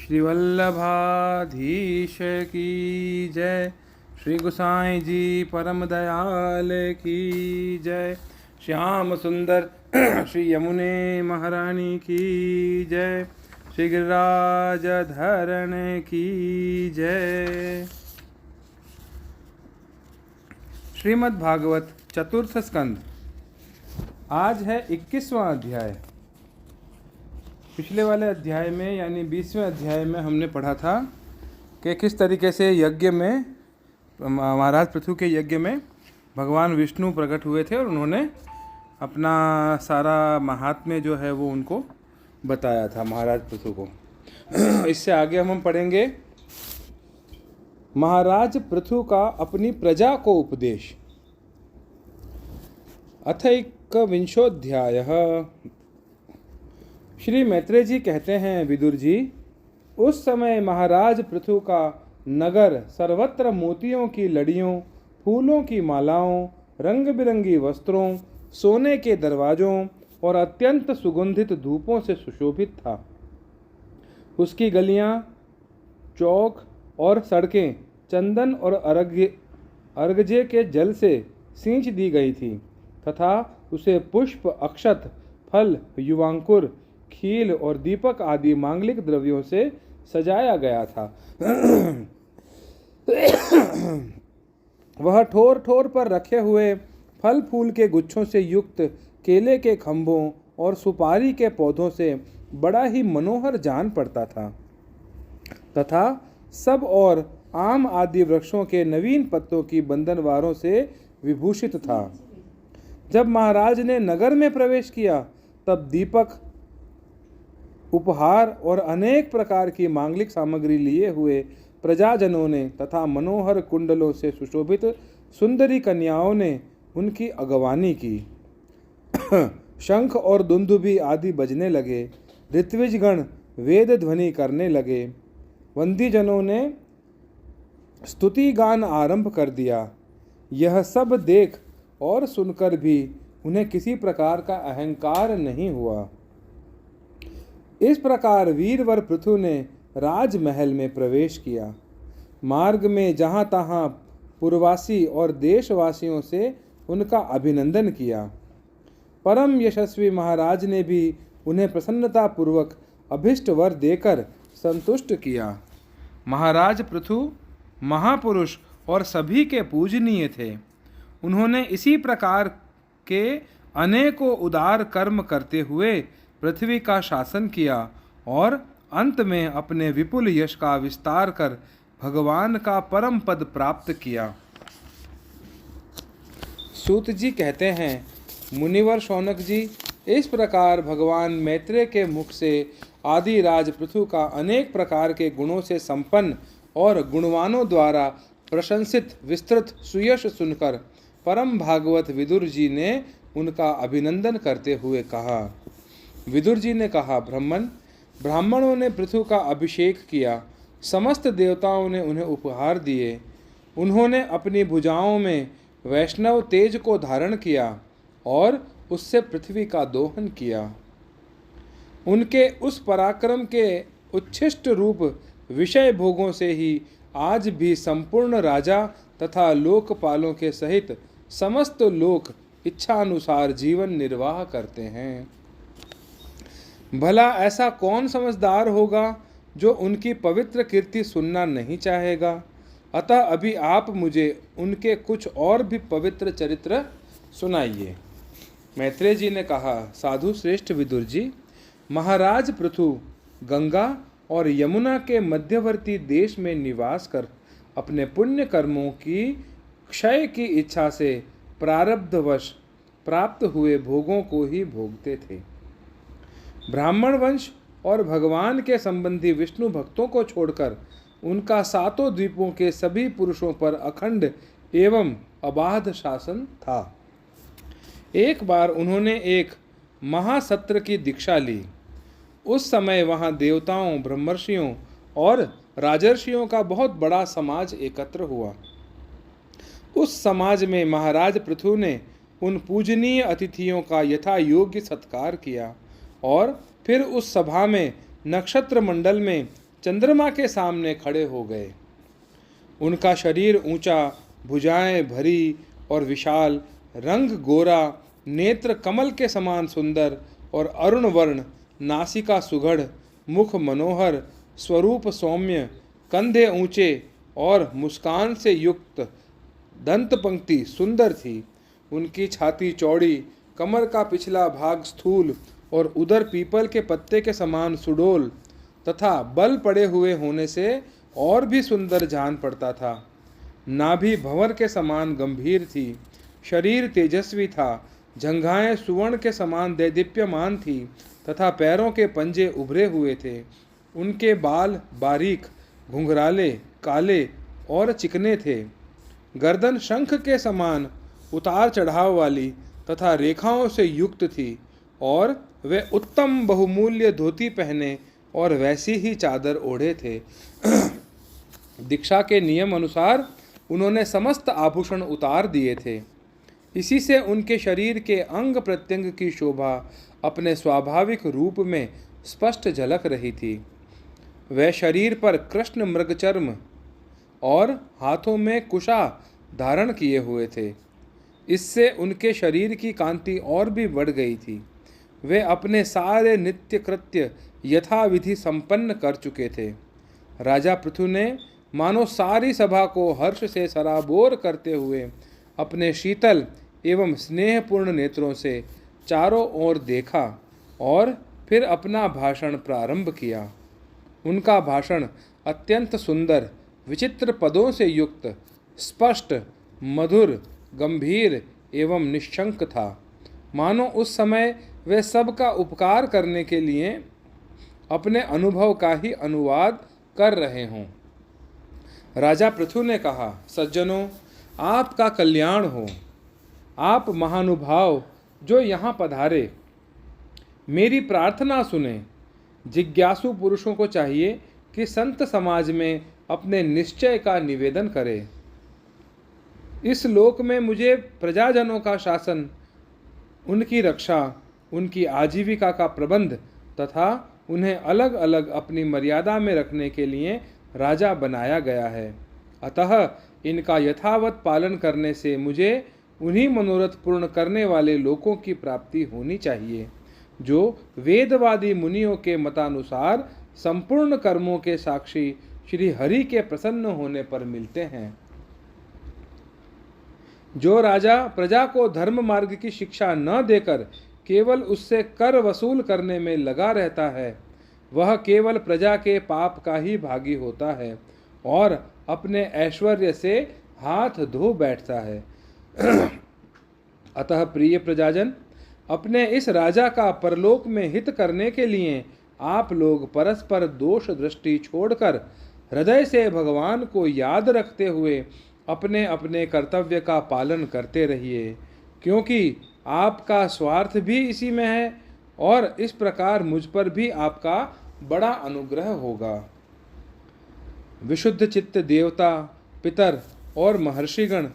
श्री वल्लभाधीश की जय। श्री गोसाई जी परम दयाल की जय। श्याम सुंदर श्री यमुने महारानी की जय। श्री गिरिराज धरण की जय। श्रीमद् भागवत चतुर्थ स्कंद। आज है 21वां अध्याय। पिछले वाले अध्याय में यानी 20वें अध्याय में हमने पढ़ा था कि किस तरीके से यज्ञ में महाराज पृथु के यज्ञ में भगवान विष्णु प्रकट हुए थे और उन्होंने अपना सारा महात्म्य जो है वो उनको बताया था महाराज पृथु को। इससे आगे हम पढ़ेंगे महाराज पृथु का अपनी प्रजा को उपदेश। अथ 21वाध्याय। श्री मैत्रेय जी कहते हैं, विदुर जी, उस समय महाराज पृथु का नगर सर्वत्र मोतियों की लड़ियों, फूलों की मालाओं, रंग बिरंगी वस्त्रों, सोने के दरवाजों और अत्यंत सुगंधित धूपों से सुशोभित था। उसकी गलियां, चौक और सड़कें चंदन और अर्गजे के जल से सींच दी गई थी तथा उसे पुष्प, अक्षत, फल, युवांकुर, खील और दीपक आदि मांगलिक द्रव्यों से सजाया गया था। वह ठोर ठोर पर रखे हुए फल फूल के गुच्छों से युक्त केले के खंभों और सुपारी के पौधों से बड़ा ही मनोहर जान पड़ता था तथा सब और आम आदि वृक्षों के नवीन पत्तों की बंधनवारों से विभूषित था। जब महाराज ने नगर में प्रवेश किया तब दीपक, उपहार और अनेक प्रकार की मांगलिक सामग्री लिए हुए प्रजाजनों ने तथा मनोहर कुंडलों से सुशोभित सुंदरी कन्याओं ने उनकी अगवानी की। शंख और दुंदुभी आदि बजने लगे। ऋत्विजगण वेद ध्वनि करने लगे। वंदीजनों ने स्तुति गान आरंभ कर दिया। यह सब देख और सुनकर भी उन्हें किसी प्रकार का अहंकार नहीं हुआ। इस प्रकार वीरवर पृथु ने राजमहल में प्रवेश किया। मार्ग में जहाँ तहाँ पुरवासी और देशवासियों से उनका अभिनंदन किया। परम यशस्वी महाराज ने भी उन्हें प्रसन्नता पूर्वक अभिष्ट वर देकर संतुष्ट किया। महाराज पृथु महापुरुष और सभी के पूजनीय थे। उन्होंने इसी प्रकार के अनेकों उदार कर्म करते हुए पृथ्वी का शासन किया और अंत में अपने विपुल यश का विस्तार कर भगवान का परम पद प्राप्त किया। सूत जी कहते हैं, मुनिवर शौनक जी, इस प्रकार भगवान मैत्रेय के मुख से आदि राज पृथु का अनेक प्रकार के गुणों से संपन्न और गुणवानों द्वारा प्रशंसित विस्तृत सुयश सुनकर परम भागवत विदुर जी ने उनका अभिनंदन करते हुए कहा। विदुर जी ने कहा, ब्राह्मणों ने पृथु का अभिषेक किया। समस्त देवताओं ने उन्हें उपहार दिए। उन्होंने अपनी भुजाओं में वैष्णव तेज को धारण किया और उससे पृथ्वी का दोहन किया। उनके उस पराक्रम के उच्छिष्ट रूप विषय भोगों से ही आज भी संपूर्ण राजा तथा लोकपालों के सहित समस्त लोक इच्छानुसार जीवन निर्वाह करते हैं। भला ऐसा कौन समझदार होगा जो उनकी पवित्र कीर्ति सुनना नहीं चाहेगा। अतः अभी आप मुझे उनके कुछ और भी पवित्र चरित्र सुनाइए। मैत्रेय जी ने कहा, साधु श्रेष्ठ विदुर जी, महाराज पृथु गंगा और यमुना के मध्यवर्ती देश में निवास कर अपने पुण्य कर्मों की क्षय की इच्छा से प्रारब्धवश प्राप्त हुए भोगों को ही भोगते थे। ब्राह्मण वंश और भगवान के संबंधी विष्णु भक्तों को छोड़कर उनका सातों द्वीपों के सभी पुरुषों पर अखंड एवं अबाध शासन था। एक बार उन्होंने एक महासत्र की दीक्षा ली। उस समय वहां देवताओं, ब्रह्मर्षियों और राजर्षियों का बहुत बड़ा समाज एकत्र हुआ। उस समाज में महाराज पृथु ने उन पूजनीय अतिथियों का यथा योग्य सत्कार किया और फिर उस सभा में नक्षत्र मंडल में चंद्रमा के सामने खड़े हो गए। उनका शरीर ऊंचा, भुजाएं भरी और विशाल, रंग गोरा, नेत्र कमल के समान सुंदर और अरुण वर्ण, नासिका सुघड़, मुख मनोहर, स्वरूप सौम्य, कंधे ऊंचे और मुस्कान से युक्त दंत पंक्ति सुंदर थी। उनकी छाती चौड़ी, कमर का पिछला भाग स्थूल और उदर पीपल के पत्ते के समान सुडौल तथा बल पड़े हुए होने से और भी सुंदर जान पड़ता था। नाभि भंवर के समान गंभीर थी, शरीर तेजस्वी था, जंघाएं सुवर्ण के समान दैदीप्यमान थी तथा पैरों के पंजे उभरे हुए थे। उनके बाल बारीक, घुंघराले, काले और चिकने थे। गर्दन शंख के समान उतार चढ़ाव वाली तथा रेखाओं से युक्त थी और वे उत्तम बहुमूल्य धोती पहने और वैसी ही चादर ओढ़े थे। दीक्षा के नियम अनुसार उन्होंने समस्त आभूषण उतार दिए थे। इसी से उनके शरीर के अंग प्रत्यंग की शोभा अपने स्वाभाविक रूप में स्पष्ट झलक रही थी। वह शरीर पर कृष्ण मृगचर्म और हाथों में कुशा धारण किए हुए थे। इससे उनके शरीर की कांति और भी बढ़ गई थी। वे अपने सारे नित्य कृत्य यथाविधि संपन्न कर चुके थे। राजा पृथु ने मानो सारी सभा को हर्ष से सराबोर करते हुए अपने शीतल एवं स्नेहपूर्ण नेत्रों से चारों ओर देखा और फिर अपना भाषण प्रारंभ किया। उनका भाषण अत्यंत सुंदर, विचित्र पदों से युक्त, स्पष्ट, मधुर, गंभीर एवं निशंक था। मानो उस समय वे सबका उपकार करने के लिए अपने अनुभव का ही अनुवाद कर रहे हों। राजा पृथु ने कहा, सज्जनों, आपका कल्याण हो। आप महानुभाव जो यहाँ पधारे, मेरी प्रार्थना सुने। जिज्ञासु पुरुषों को चाहिए कि संत समाज में अपने निश्चय का निवेदन करें। इस लोक में मुझे प्रजाजनों का शासन, उनकी रक्षा, उनकी आजीविका का प्रबंध तथा उन्हें अलग अलग अपनी मर्यादा में रखने के लिए राजा बनाया गया है। अतः इनका यथावत पालन करने से मुझे उन्हीं मनोरथ पूर्ण करने वाले लोकों की प्राप्ति होनी चाहिए जो वेदवादी मुनियों के मतानुसार संपूर्ण कर्मों के साक्षी श्री हरि के प्रसन्न होने पर मिलते हैं। जो राजा प्रजा को धर्म मार्ग की शिक्षा न देकर केवल उससे कर वसूल करने में लगा रहता है, वह केवल प्रजा के पाप का ही भागी होता है और अपने ऐश्वर्य से हाथ धो बैठता है। अतः प्रिय प्रजाजन, अपने इस राजा का परलोक में हित करने के लिए आप लोग परस्पर दोष दृष्टि छोड़कर हृदय से भगवान को याद रखते हुए अपने अपने कर्तव्य का पालन करते रहिए, क्योंकि आपका स्वार्थ भी इसी में है और इस प्रकार मुझ पर भी आपका बड़ा अनुग्रह होगा। विशुद्ध चित्त देवता, पितर और महर्षिगण,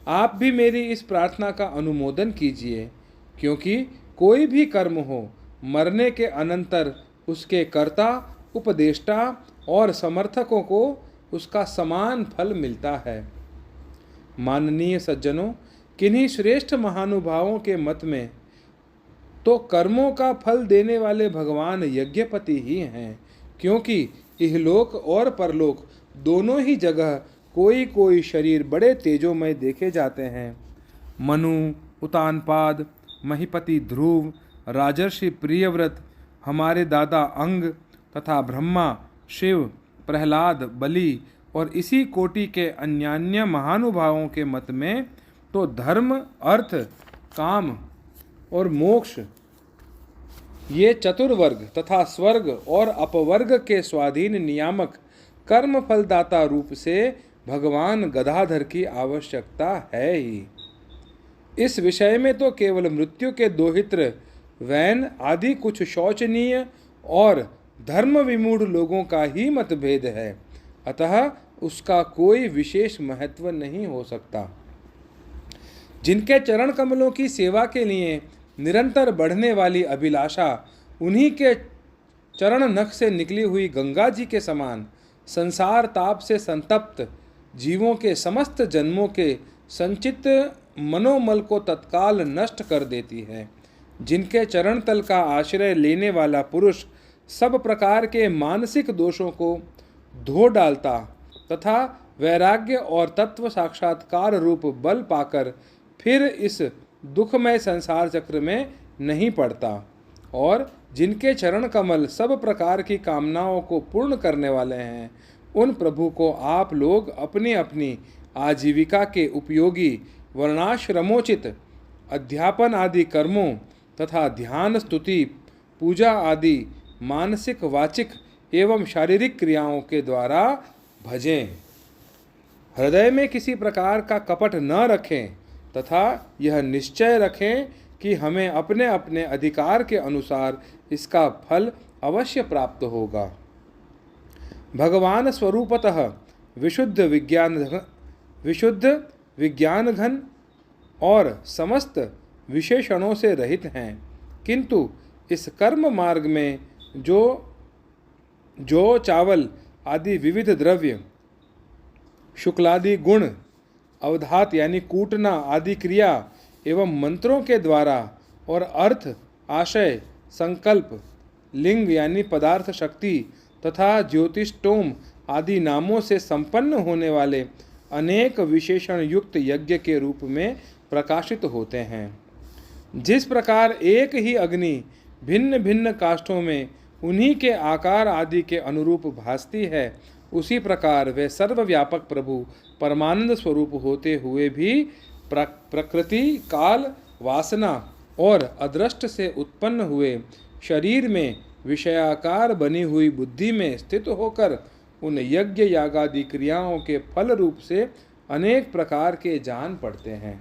आप भी मेरी इस प्रार्थना का अनुमोदन कीजिए, क्योंकि कोई भी कर्म हो, मरने के अनंतर उसके कर्ता, उपदेष्टा और समर्थकों को उसका समान फल मिलता है। माननीय सज्जनों, किन्हीं श्रेष्ठ महानुभावों के मत में तो कर्मों का फल देने वाले भगवान यज्ञपति ही हैं, क्योंकि इहलोक और परलोक दोनों ही जगह कोई कोई शरीर बड़े तेजोमय देखे जाते हैं। मनु, उतानपाद, महीपति ध्रुव, राजर्षि प्रियव्रत, हमारे दादा अंग तथा ब्रह्मा, शिव, प्रहलाद, बलि और इसी कोटि के अन्यान्य महानुभावों के मत में तो धर्म, अर्थ, काम और मोक्ष, ये चतुर्वर्ग तथा स्वर्ग और अपवर्ग के स्वाधीन नियामक कर्म फलदाता रूप से भगवान गदाधर की आवश्यकता है ही। इस विषय में तो केवल मृत्यु के दोहित्र वैन आदि कुछ शोचनीय और धर्म विमूढ़ लोगों का ही मतभेद है, अतः उसका कोई विशेष महत्व नहीं हो सकता। जिनके चरण कमलों की सेवा के लिए निरंतर बढ़ने वाली अभिलाषा उन्हीं के चरण नख से निकली हुई गंगा जी के समान संसार ताप से संतप्त जीवों के समस्त जन्मों के संचित मनोमल को तत्काल नष्ट कर देती है। जिनके चरण तल का आश्रय लेने वाला पुरुष सब प्रकार के मानसिक दोषों को धो डालता तथा वैराग्य और तत्व साक्षात्कार रूप बल पाकर फिर इस दुखमय संसार चक्र में नहीं पड़ता, और जिनके चरण कमल सब प्रकार की कामनाओं को पूर्ण करने वाले हैं, उन प्रभु को आप लोग अपनी अपनी आजीविका के उपयोगी वर्णाश्रमोचित अध्यापन आदि कर्मों तथा ध्यान, स्तुति, पूजा आदि मानसिक, वाचिक एवं शारीरिक क्रियाओं के द्वारा भजें। हृदय में किसी प्रकार का कपट न रखें तथा यह निश्चय रखें कि हमें अपने अपने अधिकार के अनुसार इसका फल अवश्य प्राप्त होगा। भगवान स्वरूपतः विशुद्ध विज्ञान घन और समस्त विशेषणों से रहित हैं, किंतु इस कर्म मार्ग में जो चावल आदि विविध द्रव्य, शुक्लादि गुण, अवधात यानी कूटना आदि क्रिया एवं मंत्रों के द्वारा और अर्थ, आशय, संकल्प, लिंग यानी पदार्थ शक्ति तथा ज्योतिष्टोम आदि नामों से संपन्न होने वाले अनेक विशेषण युक्त यज्ञ के रूप में प्रकाशित होते हैं। जिस प्रकार एक ही अग्नि भिन्न भिन्न काष्ठों में उन्हीं के आकार आदि के अनुरूप भासती है, उसी प्रकार वे सर्वव्यापक प्रभु परमानंद स्वरूप होते हुए भी प्रकृति, काल, वासना और अदृष्ट से उत्पन्न हुए शरीर में विषयाकार बनी हुई बुद्धि में स्थित होकर उन यज्ञ यागादि क्रियाओं के फल रूप से अनेक प्रकार के जान पड़ते हैं।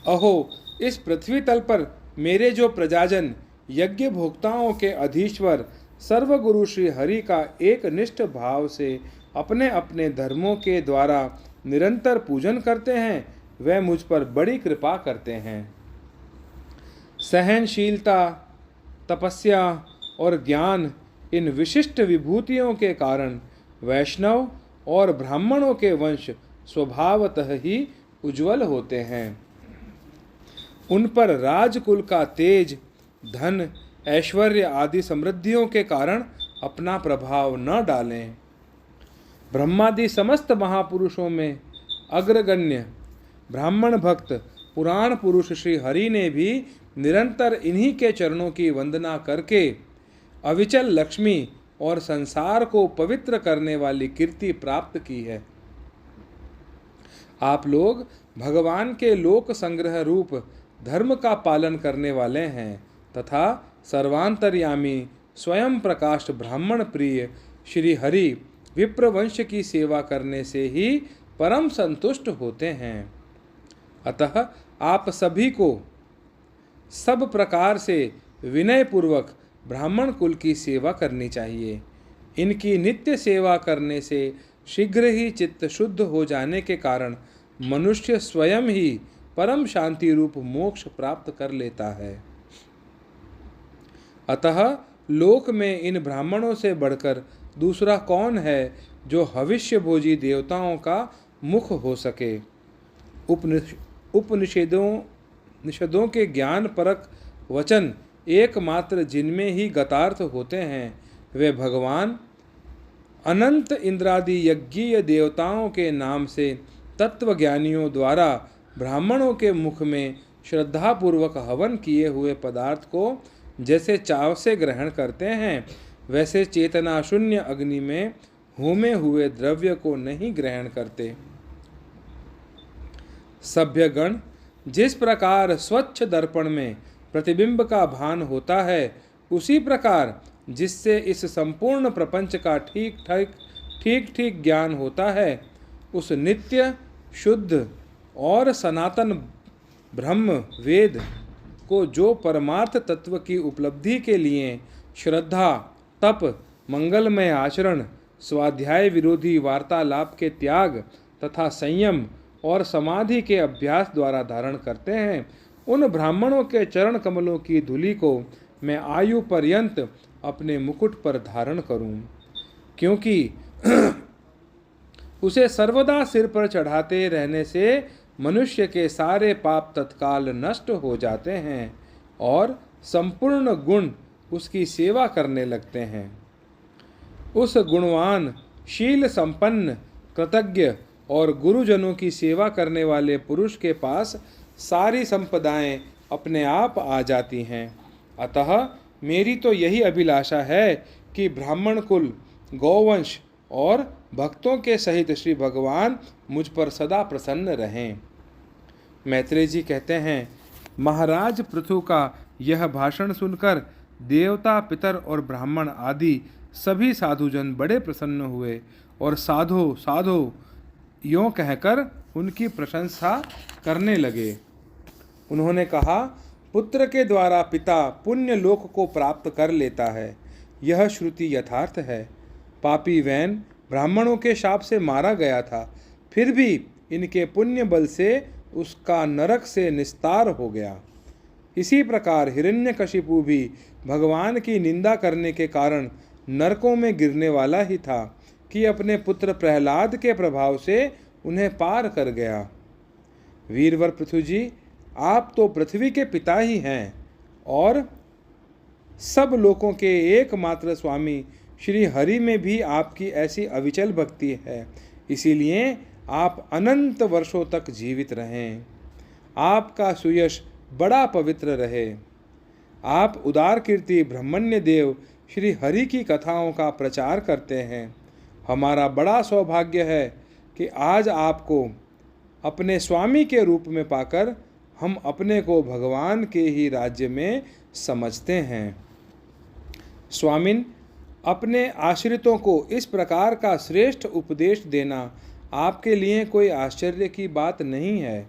अहो, इस पृथ्वी तल पर मेरे जो प्रजाजन यज्ञ भोक्ताओं के अधीश्वर सर्वगुरु श्री हरि का एक निष्ठ भाव से अपने अपने धर्मों के द्वारा निरंतर पूजन करते हैं, वह मुझ पर बड़ी कृपा करते हैं। सहनशीलता, तपस्या और ज्ञान इन विशिष्ट विभूतियों के कारण वैष्णव और ब्राह्मणों के वंश स्वभावतः ही उज्ज्वल होते हैं। उन पर राजकुल का तेज, धन, ऐश्वर्य आदि समृद्धियों के कारण अपना प्रभाव न डालें। ब्रह्मादि समस्त महापुरुषों में अग्रगण्य ब्राह्मण भक्त पुराण पुरुष श्री हरि ने भी निरंतर इन्हीं के चरणों की वंदना करके अविचल लक्ष्मी और संसार को पवित्र करने वाली कीर्ति प्राप्त की है। आप लोग भगवान के लोक संग्रह रूप धर्म का पालन करने वाले हैं तथा सर्वांतर्यामी स्वयं प्रकाश ब्राह्मण प्रिय श्री हरि विप्रवंश की सेवा करने से ही परम संतुष्ट होते हैं। अतः आप सभी को सब प्रकार से विनय पूर्वक ब्राह्मण कुल की सेवा करनी चाहिए। इनकी नित्य सेवा करने से शीघ्र ही चित्त शुद्ध हो जाने के कारण मनुष्य स्वयं ही परम शांति रूप मोक्ष प्राप्त कर लेता है। अतः लोक में इन ब्राह्मणों से बढ़कर दूसरा कौन है जो भविष्य भोजी देवताओं का मुख हो सके। उपनिषदों के ज्ञान परक वचन एकमात्र जिनमें ही गतार्थ होते हैं, वे भगवान अनंत इंद्रादि यज्ञीय देवताओं के नाम से तत्वज्ञानियों द्वारा ब्राह्मणों के मुख में श्रद्धापूर्वक हवन किए हुए पदार्थ को जैसे चाव से ग्रहण करते हैं, वैसे चेतना शून्य अग्नि में होमे हुए द्रव्य को नहीं ग्रहण करते। सभ्यगण, जिस प्रकार स्वच्छ दर्पण में प्रतिबिंब का भान होता है, उसी प्रकार जिससे इस संपूर्ण प्रपंच का ठीक ठीक ज्ञान होता है, उस नित्य शुद्ध और सनातन ब्रह्म वेद को जो परमार्थ तत्व की उपलब्धि के लिए श्रद्धा, तप, मंगलमय आचरण, स्वाध्याय विरोधी वार्तालाप के त्याग तथा संयम और समाधि के अभ्यास द्वारा धारण करते हैं, उन ब्राह्मणों के चरण कमलों की धूलि को मैं आयु पर्यंत अपने मुकुट पर धारण करूं, क्योंकि उसे सर्वदा सिर पर चढ़ाते रहने से मनुष्य के सारे पाप तत्काल नष्ट हो जाते हैं और संपूर्ण गुण उसकी सेवा करने लगते हैं। उस गुणवान, शील संपन्न, कृतज्ञ और गुरुजनों की सेवा करने वाले पुरुष के पास सारी संपदाएं अपने आप आ जाती हैं। अतः मेरी तो यही अभिलाषा है कि ब्राह्मण कुल, गौवंश और भक्तों के सहित श्री भगवान मुझ पर सदा प्रसन्न रहें। मैत्रेय जी कहते हैं, महाराज पृथु का यह भाषण सुनकर देवता, पितर और ब्राह्मण आदि सभी साधुजन बड़े प्रसन्न हुए और साधो साधो यों कहकर उनकी प्रशंसा करने लगे। उन्होंने कहा, पुत्र के द्वारा पिता पुण्य लोक को प्राप्त कर लेता है, यह श्रुति यथार्थ है। पापी वैन ब्राह्मणों के शाप से मारा गया था, फिर भी इनके पुण्य बल से उसका नरक से निस्तार हो गया। इसी प्रकार हिरण्यकशिपु भी भगवान की निंदा करने के कारण नरकों में गिरने वाला ही था कि अपने पुत्र प्रहलाद के प्रभाव से उन्हें पार कर गया। वीरवर पृथु जी, आप तो पृथ्वी के पिता ही हैं और सब लोकों के एकमात्र स्वामी श्री हरि में भी आपकी ऐसी अविचल भक्ति है, इसीलिए आप अनंत वर्षों तक जीवित रहें। आपका सुयश बड़ा पवित्र रहे। आप उदार कीर्ति ब्रह्मण्य देव श्री हरि की कथाओं का प्रचार करते हैं। हमारा बड़ा सौभाग्य है कि आज आपको अपने स्वामी के रूप में पाकर हम अपने को भगवान के ही राज्य में समझते हैं। स्वामिन, अपने आश्रितों को इस प्रकार का श्रेष्ठ उपदेश देना आपके लिए कोई आश्चर्य की बात नहीं है,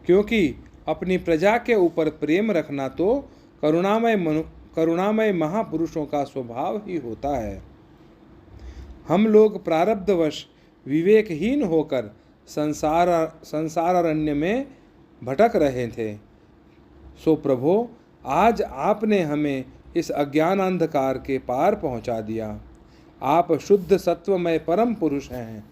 क्योंकि अपनी प्रजा के ऊपर प्रेम रखना तो करुणामय महापुरुषों का स्वभाव ही होता है। हम लोग प्रारब्धवश विवेकहीन होकर संसारारण्य में भटक रहे थे। सो प्रभो, आज आपने हमें इस अज्ञान अंधकार के पार पहुंचा दिया। आप शुद्ध सत्वमय परम पुरुष हैं,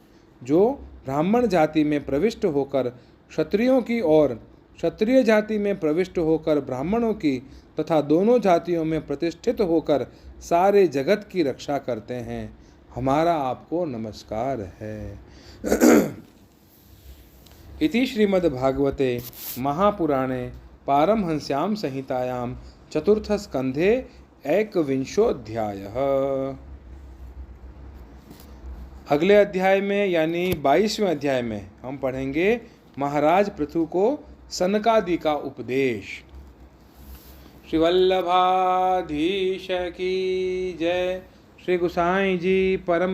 जो ब्राह्मण जाति में प्रविष्ट होकर क्षत्रियों की और क्षत्रिय जाति में प्रविष्ट होकर ब्राह्मणों की तथा दोनों जातियों में प्रतिष्ठित होकर सारे जगत की रक्षा करते हैं। हमारा आपको नमस्कार है। इति श्रीमद्भागवते महापुराणे पारमहंस्यां संहितायां चतुर्थ स्कंधे 21वाध्यायः। अगले अध्याय में यानी 22वें अध्याय में हम पढ़ेंगे महाराज पृथु को सनकादि का उपदेश। श्री वल्लभाधीश की जय। श्री गोसाई जी परम